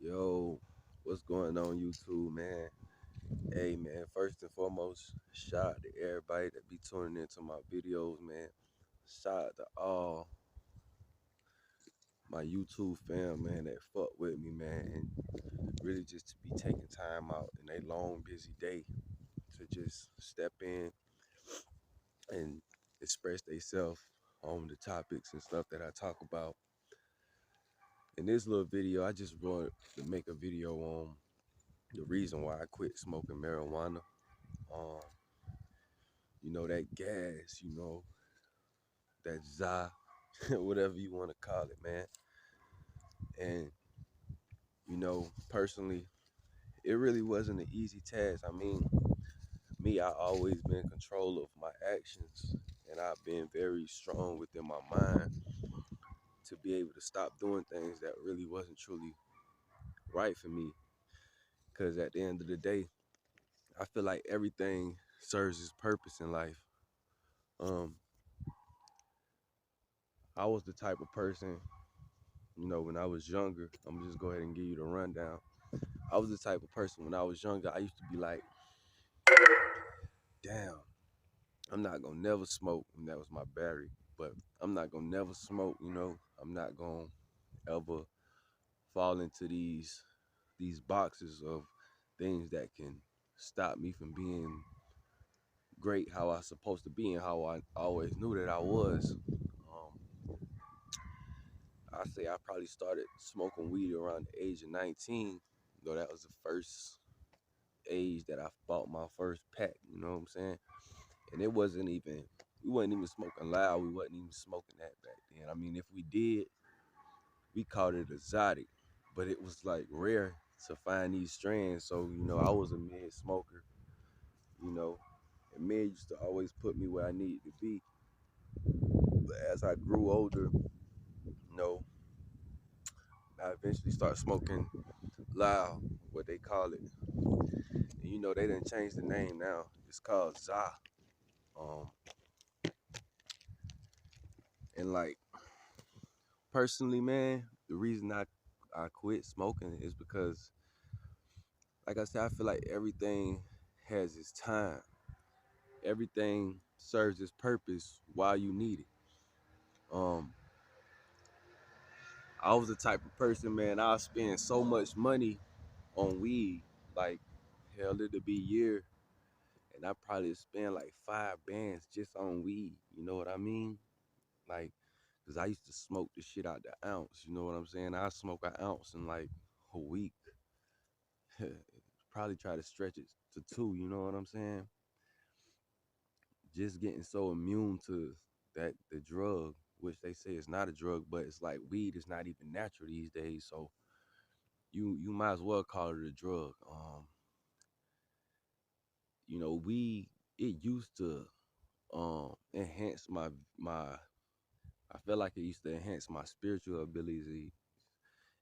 Yo, what's going on YouTube, man? Hey, man, first and foremost, shout out to everybody that be tuning into my videos, man. Shout out to all my YouTube fam, man, that fuck with me, man. And really just to be taking time out in a long, busy day to just step in and express themselves on the topics and stuff that I talk about. In this little video, I just wanted to make a video on the reason why I quit smoking marijuana. Um, that gas, that za, whatever you want to call it, man. And, personally, it really wasn't an easy task. I mean, I always been in control of my actions, and I've been very strong within my mind to be able to stop doing things that really wasn't truly right for me. Because at the end of the day, I feel like everything serves its purpose in life. Um, I was the type of person, when I was younger, I'm gonna just go ahead and give you the rundown. I was the type of person when I was younger, I used to be like, damn, I'm not gonna never smoke. And that was my battery. But I'm not gonna never smoke. I'm not gonna ever fall into these boxes of things that can stop me from being great how I supposed to be and how I always knew that I was. I say I probably started smoking weed around the age of 19. That was the first age that I bought my first pack, you know what I'm saying? And we wasn't even smoking loud. We wasn't even smoking that back then. I mean, if we did, we called it exotic, but it was like rare to find these strands. So, I was a mid smoker, you know, and mid used to always put me where I needed to be. But as I grew older, you know, I eventually started smoking loud, what they call it. And they didn't change the name now. It's called Za. Um, and like personally, man, the reason I quit smoking is because, like I said, I feel like everything has its time. Everything serves its purpose while you need it. Um, I was the type of person, man, I'll spend so much money on weed, like hell, it'll be a year, and I probably spend like 5 bands just on weed. You know what I mean? Like, cause I used to smoke the shit out the ounce. You know what I'm saying? I smoke an ounce in like a week. Probably try to stretch it to two. You know what I'm saying? Just getting so immune to the drug, which they say is not a drug, but it's like weed is not even natural these days. So you might as well call it a drug. Weed, it used to enhance my I feel like it used to enhance my spiritual abilities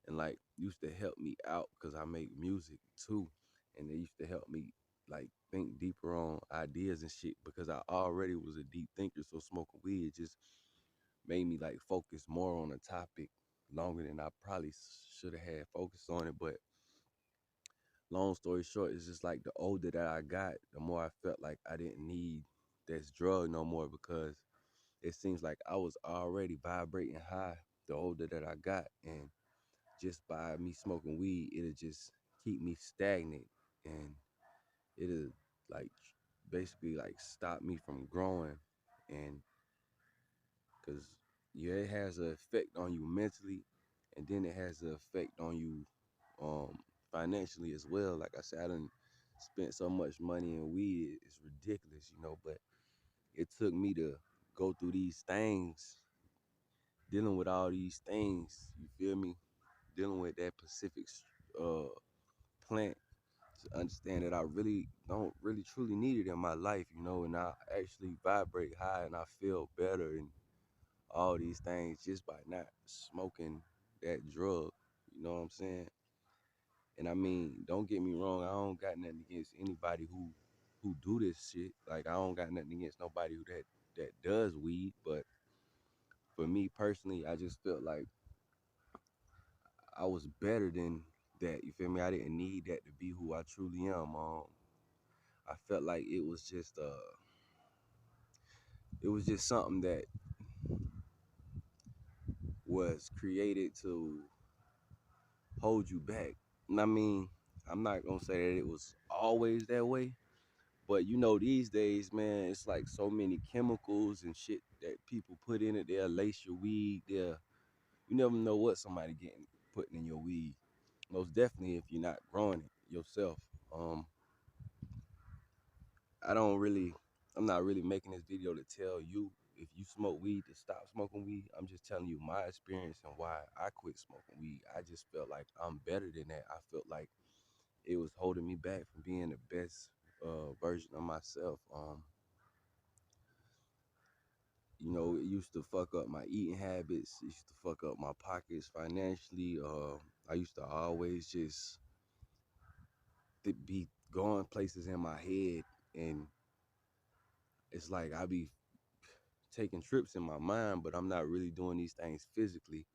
and like used to help me out because I make music too, and it used to help me like think deeper on ideas and shit because I already was a deep thinker. So smoking weed just made me like focus more on a topic longer than I probably should have had focus on it. But long story short, it's just like the older that I got, the more I felt like I didn't need this drug no more because it seems like I was already vibrating high the older that I got, and just by me smoking weed, it'll just keep me stagnant, and it'll like basically like stop me from growing, and because yeah, it has an effect on you mentally, and then it has an effect on you um financially as well. Like I said, I done spent so much money in weed, it's ridiculous, but it took me to go through these things, dealing with all these things, you feel me? Dealing with that Pacific uh plant to understand that I really don't really truly need it in my life, and I actually vibrate high and I feel better and all these things just by not smoking that drug. You know what I'm saying? And I mean, don't get me wrong, I don't got nothing against anybody who do this shit. Like I don't got nothing against nobody that does weed, but for me personally, I just felt like I was better than that. You feel me? I didn't need that to be who I truly am. I felt like it was just something that was created to hold you back. And I mean, I'm not gonna say that it was always that way, but you know, these days, man, it's like so many chemicals and shit that people put in it. They'll lace your weed. You never know what somebody getting putting in your weed. Most definitely if you're not growing it yourself. Um, I don't really, I'm not really making this video to tell you if you smoke weed to stop smoking weed. I'm just telling you my experience and why I quit smoking weed. I just felt like I'm better than that. I felt like it was holding me back from being the best version of myself. You know, it used to fuck up my eating habits. It used to fuck up my pockets financially. I used to always just be going places in my head, and it's like I be taking trips in my mind, but I'm not really doing these things physically.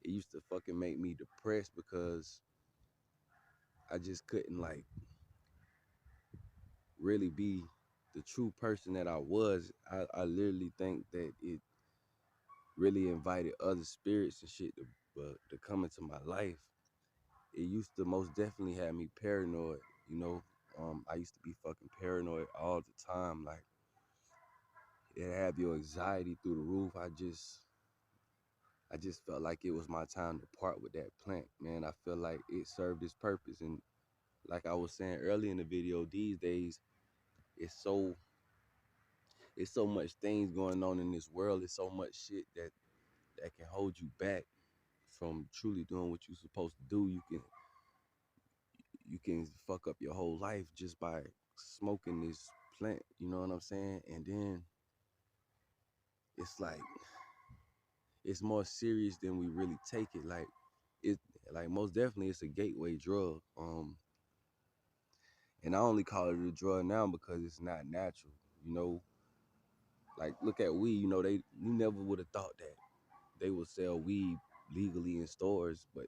It used to fucking make me depressed because I just couldn't like really be the true person that I was. I literally think that it really invited other spirits and shit to come into my life. It used to most definitely have me paranoid, you know. I used to be fucking paranoid all the time. Like it had your anxiety through the roof. I just felt like it was my time to part with that plant, man. I feel like it served its purpose. And like I was saying earlier in the video, these days it's so it's so much things going on in this world. It's so much shit that can hold you back from truly doing what you're supposed to do. You can fuck up your whole life just by smoking this plant, you know what I'm saying? And then it's like it's more serious than we really take it. It like most definitely it's a gateway drug. And I only call it a drug now because it's not natural, you know. Like look at weed, you know, you never would have thought that they would sell weed legally in stores, but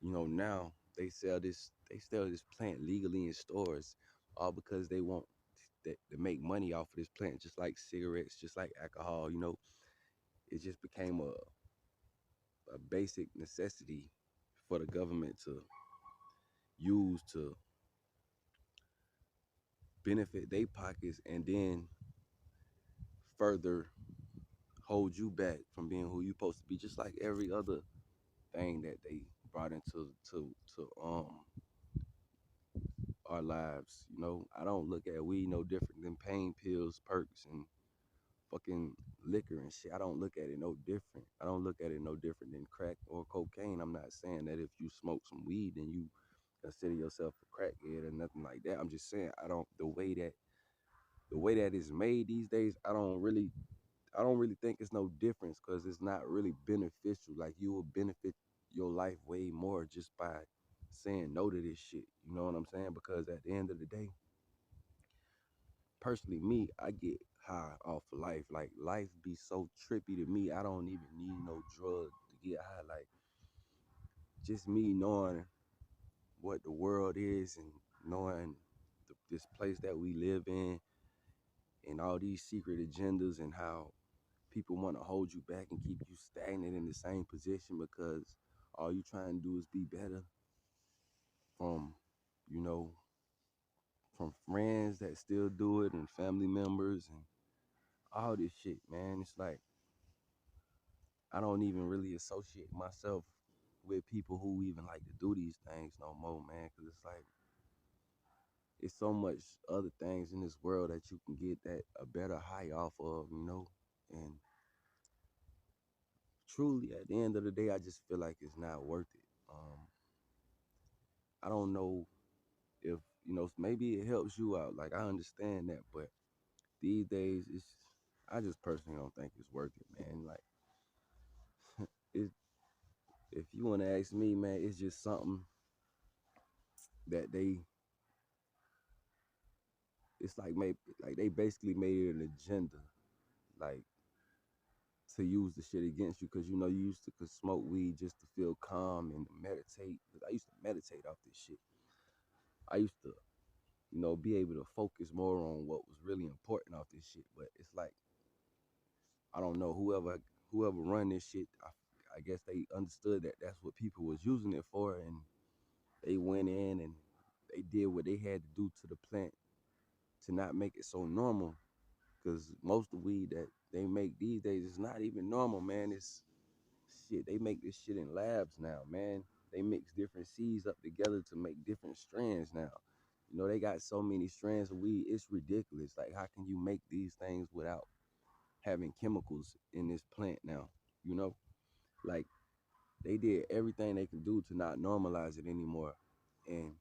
you know now they sell this plant legally in stores, all because they want to make money off of this plant, just like cigarettes, just like alcohol. You know, it just became a basic necessity for the government to use to benefit their pockets and then further hold you back from being who you supposed to be, just like every other thing that they brought into our lives. You know, I don't look at weed no different than pain pills, perks, and fucking liquor and shit. I don't look at it no different. I don't look at it no different than crack or cocaine. I'm not saying that if you smoke some weed then you consider yourself a crackhead or nothing like that. I'm just saying I don't the way that it's made these days, I don't really think it's no difference because it's not really beneficial. Like you will benefit your life way more just by saying no to this shit. You know what I'm saying? Because at the end of the day, personally, me, I get high off of life. Like life be so trippy to me. I don't even need no drug to get high. Like just me knowing what the world is and knowing this place that we live in and all these secret agendas and how people want to hold you back and keep you stagnant in the same position because all you trying to do is be better from, you know, from friends that still do it and family members and all this shit, man. It's like I don't even really associate myself with people who even like to do these things no more, man, because it's like it's so much other things in this world that you can get that a better high off of, you know. And truly, at the end of the day, I just feel like it's not worth it. I don't know if you know, maybe it helps you out. Like I understand that, but these days, I just personally don't think it's worth it, man. Like it, if you want to ask me, man, it's just something that it's like maybe like they basically made it an agenda, like to use the shit against you, because you know you used to could smoke weed just to feel calm and to meditate. Cause I used to meditate off this shit. I used to, be able to focus more on what was really important off this shit. But it's like, I don't know, whoever run this shit, I guess they understood that that's what people was using it for, and they went in and they did what they had to do to the plant to not make it so normal. Because most of the weed that they make these days is not even normal, man. It's shit. They make this shit in labs now, man. They mix different seeds up together to make different strands now. They got so many strands of weed. It's ridiculous. Like, how can you make these things without having chemicals in this plant now? You know, like they did everything they can do to not normalize it anymore. And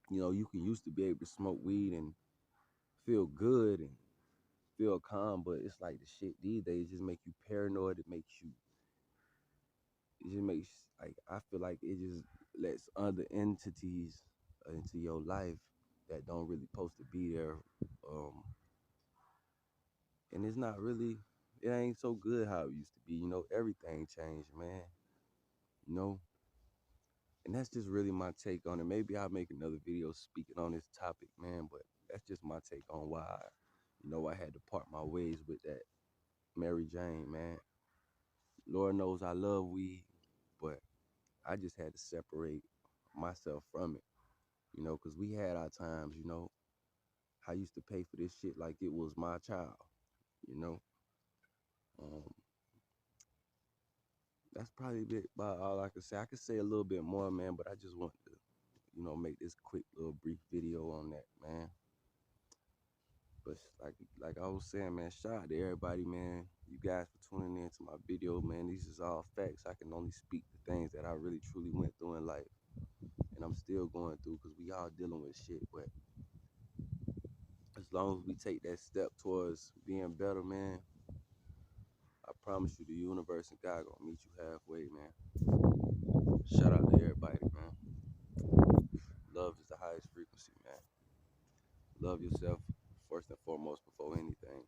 you can used to be able to smoke weed and feel good and feel calm, but it's like the shit these days just make you paranoid. It just makes, like, I feel like it just lets other entities into your life that don't really supposed to be there. Um, and it's not really, it ain't so good how it used to be. Everything changed, man. You know, and that's just really my take on it. Maybe I'll make another video speaking on this topic, man. But that's just my take on why, I had to part my ways with that Mary Jane, man. Lord knows I love weed, but I just had to separate myself from it, because we had our times, I used to pay for this shit like it was my child, you know. Um, that's probably a bit about all I could say. I could say a little bit more, man, but I just want to, make this quick little brief video on that, man. But like I was saying, man, shout out to everybody, man. You guys for tuning in to my video, man. These is all facts. I can only speak the things that I really truly went through in life, and I'm still going through, because we all dealing with shit. But as long as we take that step towards being better, man, I promise you the universe and God gonna meet you halfway, man. Shout out to everybody, man. Love is the highest frequency, man. Love yourself first and foremost before anything.